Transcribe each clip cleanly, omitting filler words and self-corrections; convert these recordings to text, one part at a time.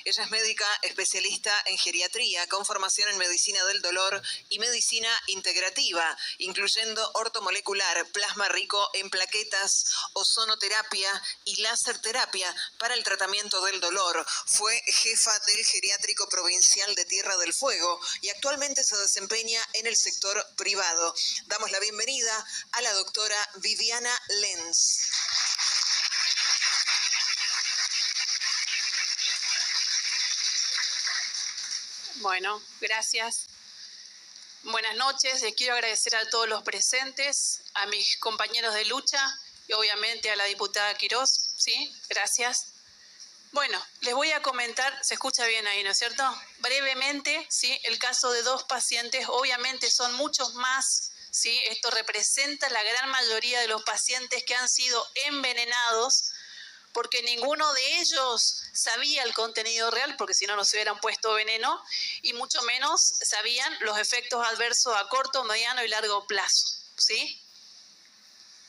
Ella es médica especialista en geriatría, con formación en medicina del dolor y medicina integrativa, incluyendo ortomolecular, plasma rico en plaquetas, ozonoterapia y láser terapia para el tratamiento del dolor. Fue jefa del Geriátrico Provincial de Tierra del Fuego y actualmente se desempeña en el sector privado. Damos la bienvenida a la doctora Viviana Lenz. Bueno, gracias. Buenas noches. Les quiero agradecer a todos los presentes, a mis compañeros de lucha y obviamente a la diputada Quirós. ¿Sí? Gracias. Bueno, les voy a comentar, se escucha bien ahí, ¿no es cierto? Brevemente, ¿sí? El caso de 2 pacientes, obviamente son muchos más, ¿sí? Esto representa la gran mayoría de los pacientes que han sido envenenados porque ninguno de ellos sabía el contenido real, porque si no, no se hubieran puesto veneno, y mucho menos sabían los efectos adversos a corto, mediano y largo plazo, ¿sí?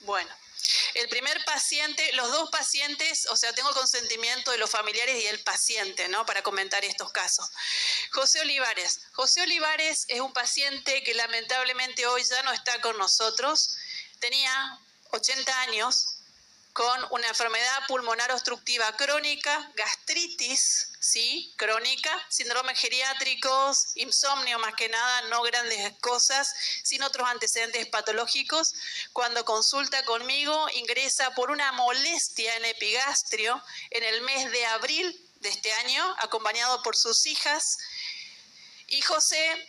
Bueno, el primer paciente, los 2 pacientes, o sea, tengo el consentimiento de los familiares y el paciente, ¿no?, para comentar estos casos. José Olivares. José Olivares es un paciente que lamentablemente hoy ya no está con nosotros. Tenía 80 años, con una enfermedad pulmonar obstructiva crónica, gastritis, ¿sí?, crónica, síndromes geriátricos, insomnio más que nada, no grandes cosas, sin otros antecedentes patológicos. Cuando consulta conmigo, ingresa por una molestia en epigastrio en el mes de abril de este año, acompañado por sus hijas. Y José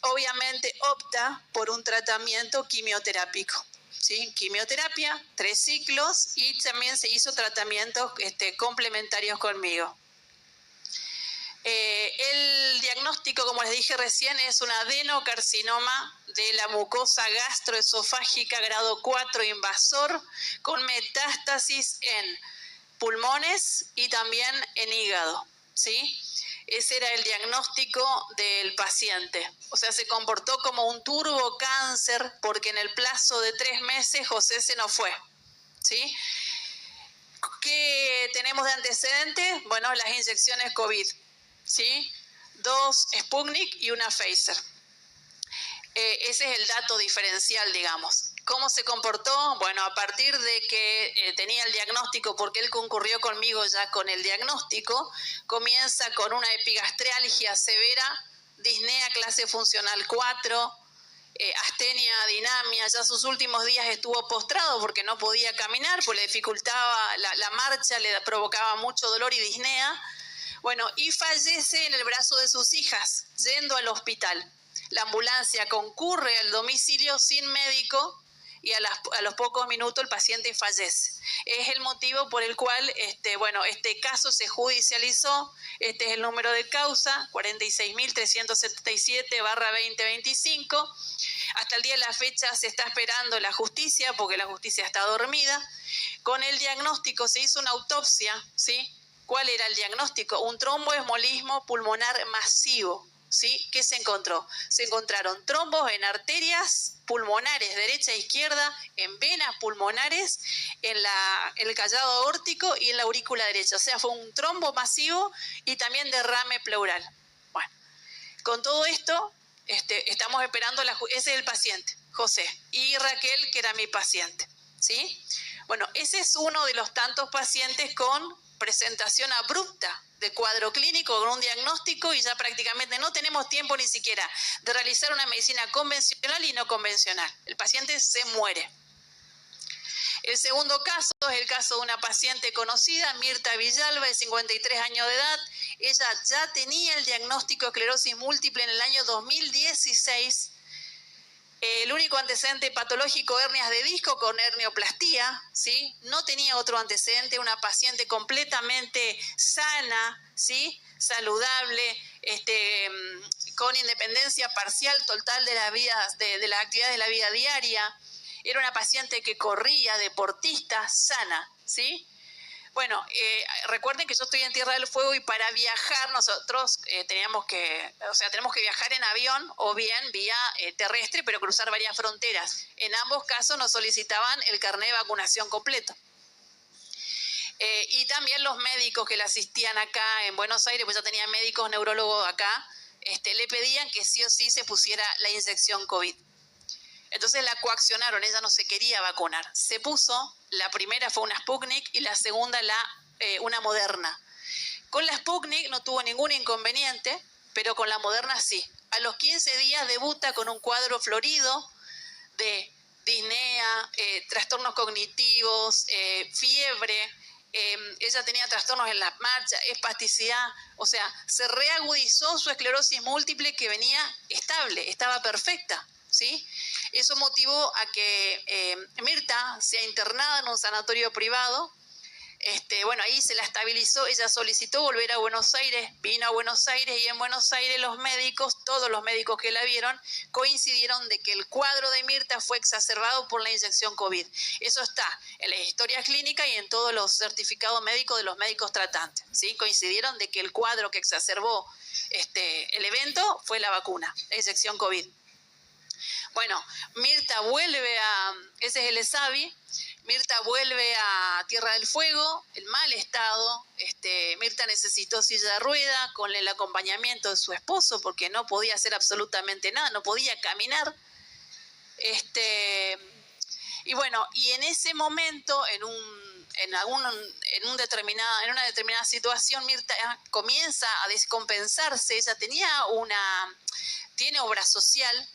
obviamente opta por un tratamiento quimioterápico. ¿Sí? Quimioterapia, 3 ciclos, y también se hizo tratamientos complementarios conmigo. El diagnóstico, como les dije recién, es un adenocarcinoma de la mucosa gastroesofágica grado 4 invasor, con metástasis en pulmones y también en hígado, ¿sí? Ese era el diagnóstico del paciente. O sea, se comportó como un turbocáncer porque en el plazo de 3 meses José se nos fue, ¿sí? ¿Qué tenemos de antecedentes? Bueno, las inyecciones COVID, ¿sí? 2 Sputnik y una Pfizer. Ese es el dato diferencial, digamos. ¿Cómo se comportó? Bueno, a partir de que tenía el diagnóstico, porque él concurrió conmigo ya con el diagnóstico, comienza con una epigastrialgia severa, disnea clase funcional 4, astenia, dinamia. Ya sus últimos días estuvo postrado porque no podía caminar, pues le dificultaba la marcha, le provocaba mucho dolor y disnea. Bueno, y fallece en el brazo de sus hijas, yendo al hospital. La ambulancia concurre al domicilio sin médico y a los pocos minutos el paciente fallece. Es el motivo por el cual este caso se judicializó. Este es el número de causa, 46.377/2025. Hasta el día de la fecha se está esperando la justicia, porque la justicia está dormida. Con el diagnóstico se hizo una autopsia, ¿sí? ¿Cuál era el diagnóstico? Un tromboembolismo pulmonar masivo. ¿Sí? ¿Qué se encontró? Se encontraron trombos en arterias pulmonares derecha e izquierda, en venas pulmonares, en el callado aórtico y en la aurícula derecha. O sea, fue un trombo masivo y también derrame pleural. Bueno, con todo esto estamos esperando, ese es el paciente, José, y Raquel, que era mi paciente, ¿sí? Bueno, ese es uno de los tantos pacientes con presentación abrupta de cuadro clínico, con un diagnóstico, y ya prácticamente no tenemos tiempo ni siquiera de realizar una medicina convencional y no convencional. El paciente se muere. El segundo caso es el caso de una paciente conocida, Mirta Villalba, de 53 años de edad. Ella ya tenía el diagnóstico de esclerosis múltiple en el año 2016. El único antecedente patológico, hernias de disco con hernioplastía, ¿sí? No tenía otro antecedente, una paciente completamente sana, ¿sí? Saludable, con independencia parcial total de la vida, de las actividades de la vida diaria. Era una paciente que corría, deportista, sana, ¿sí? Bueno, recuerden que yo estoy en Tierra del Fuego y para viajar nosotros tenemos que viajar en avión o bien vía terrestre, pero cruzar varias fronteras. En ambos casos nos solicitaban el carnet de vacunación completo. Y también los médicos que la asistían acá en Buenos Aires, pues ya tenía médicos neurólogos acá, le pedían que sí o sí se pusiera la inyección COVID. Entonces la coaccionaron, ella no se quería vacunar. Se puso, la primera fue una Sputnik y la segunda una Moderna. Con la Sputnik no tuvo ningún inconveniente, pero con la Moderna sí. A los 15 días debuta con un cuadro florido de disnea, trastornos cognitivos, fiebre. Ella tenía trastornos en la marcha, espasticidad, o sea, se reagudizó su esclerosis múltiple que venía estable, estaba perfecta, ¿sí? Eso motivó a que Mirta sea internada en un sanatorio privado. Bueno, ahí se la estabilizó, ella solicitó volver a Buenos Aires, vino a Buenos Aires y en Buenos Aires los médicos, todos los médicos que la vieron, coincidieron de que el cuadro de Mirta fue exacerbado por la inyección COVID. Eso está en las historias clínicas y en todos los certificados médicos de los médicos tratantes, ¿sí? Coincidieron de que el cuadro que exacerbó el evento fue la vacuna, la inyección COVID. Bueno, Mirta vuelve ese es el ESAVI, Mirta vuelve a Tierra del Fuego, en mal estado. Mirta necesitó silla de rueda con el acompañamiento de su esposo porque no podía hacer absolutamente nada, no podía caminar. Y bueno, y en ese momento, en una determinada situación, Mirta comienza a descompensarse. Ella tiene obra social.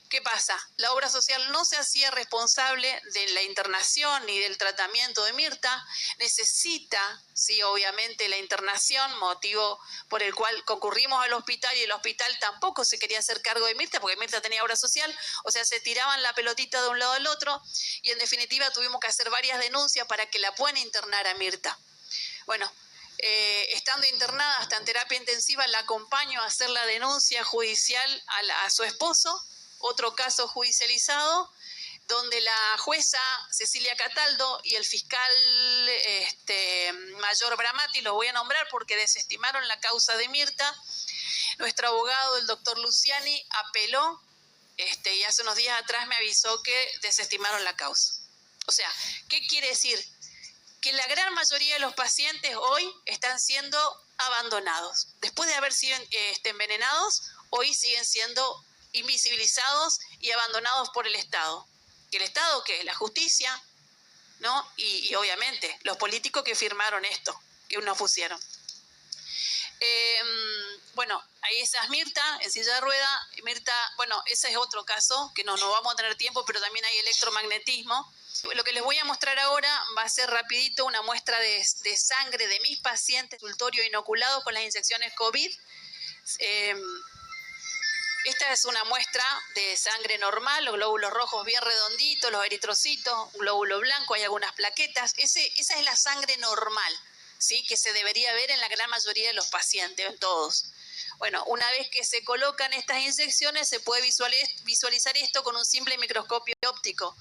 ¿Qué pasa? La obra social no se hacía responsable de la internación ni del tratamiento de Mirta. Necesita, sí, obviamente, la internación, motivo por el cual concurrimos al hospital y el hospital tampoco se quería hacer cargo de Mirta porque Mirta tenía obra social. O sea, se tiraban la pelotita de un lado al otro y en definitiva tuvimos que hacer varias denuncias para que la puedan internar a Mirta. Bueno, estando internada hasta en terapia intensiva, la acompaño a hacer la denuncia judicial a su esposo. Otro caso judicializado donde la jueza Cecilia Cataldo y el fiscal mayor Bramati, los voy a nombrar porque desestimaron la causa de Mirta. Nuestro abogado, el doctor Luciani, apeló y hace unos días atrás me avisó que desestimaron la causa. O sea, ¿qué quiere decir? Que la gran mayoría de los pacientes hoy están siendo abandonados. Después de haber sido envenenados, hoy siguen siendo invisibilizados y abandonados por el Estado. ¿Y el Estado qué? La justicia, ¿no? Y obviamente los políticos que firmaron esto, que nos pusieron. Bueno, ahí esa es Mirta, en silla de rueda. Mirta, bueno, ese es otro caso, que no vamos a tener tiempo, pero también hay electromagnetismo. Lo que les voy a mostrar ahora va a ser rapidito una muestra de sangre de mis pacientes, consultorio inoculado con las inyecciones COVID. Esta es una muestra de sangre normal, los glóbulos rojos bien redonditos, los eritrocitos, un glóbulo blanco, hay algunas plaquetas. Esa es la sangre normal, ¿sí? Que se debería ver en la gran mayoría de los pacientes, en todos. Bueno, una vez que se colocan estas inyecciones, se puede visualizar esto con un simple microscopio óptico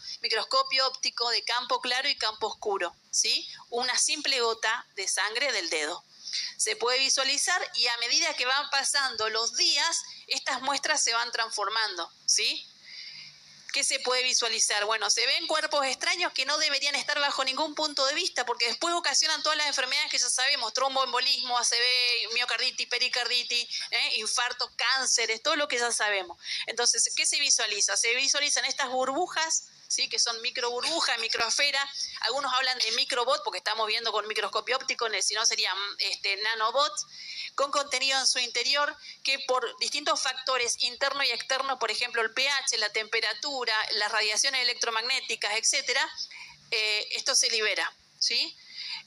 de campo claro y campo oscuro, ¿sí? Una simple gota de sangre del dedo. Se puede visualizar y a medida que van pasando los días, estas muestras se van transformando, ¿sí? ¿Qué se puede visualizar? Bueno, se ven cuerpos extraños que no deberían estar bajo ningún punto de vista porque después ocasionan todas las enfermedades que ya sabemos, tromboembolismo, ACV, miocarditis, pericarditis, infartos, cánceres, todo lo que ya sabemos. Entonces, ¿qué se visualiza? Se visualizan estas burbujas, ¿sí? Que son microburbujas, microesferas. Algunos hablan de microbot porque estamos viendo con microscopio óptico, si no serían nanobots, con contenido en su interior que por distintos factores internos y externos, por ejemplo el pH, la temperatura, las radiaciones electromagnéticas, etcétera, esto se libera, ¿sí?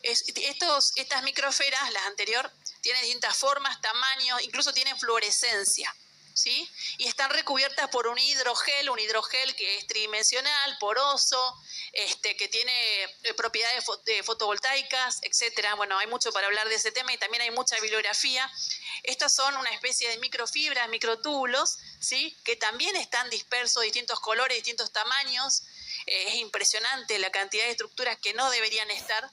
Estas microesferas, las anteriores, tienen distintas formas, tamaños, incluso tienen fluorescencia, ¿sí? Y están recubiertas por un hidrogel que es tridimensional, poroso, que tiene propiedades fotovoltaicas, etcétera. Bueno, hay mucho para hablar de ese tema y también hay mucha bibliografía. Estas son una especie de microfibras, microtúbulos, ¿sí? Que también están dispersos, distintos colores, distintos tamaños. Es impresionante la cantidad de estructuras que no deberían estar.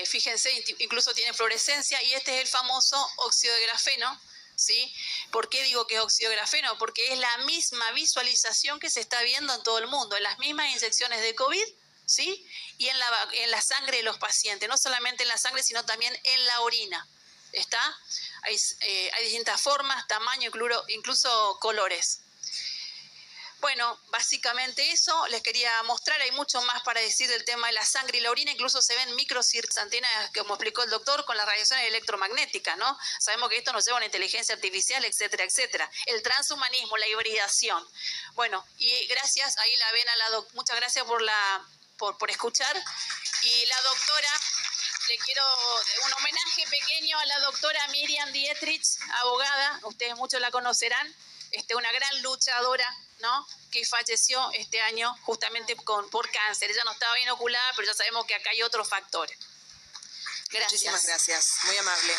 Fíjense, incluso tiene fluorescencia y este es el famoso óxido de grafeno, ¿sí? ¿Por qué digo que es óxido de grafeno? Porque es la misma visualización que se está viendo en todo el mundo, en las mismas inyecciones de COVID, ¿sí? Y en la sangre de los pacientes, no solamente en la sangre, sino también en la orina. ¿Está? Hay distintas formas, tamaño, incluso colores. Bueno, básicamente eso les quería mostrar. Hay mucho más para decir del tema de la sangre y la orina. Incluso se ven microantenas, como explicó el doctor, con las radiaciones electromagnéticas, ¿no? Sabemos que esto nos lleva a una inteligencia artificial, etcétera, etcétera. El transhumanismo, la hibridación. Bueno, y gracias, ahí la ven a la doctora. Muchas gracias por escuchar. Y la doctora, le quiero un homenaje pequeño a la doctora Miriam Dietrich, abogada. Ustedes muchos la conocerán. Una gran luchadora, ¿no? Que falleció este año justamente por cáncer. Ella no estaba bien inoculada, pero ya sabemos que acá hay otros factores. Gracias. Muchísimas gracias, muy amable.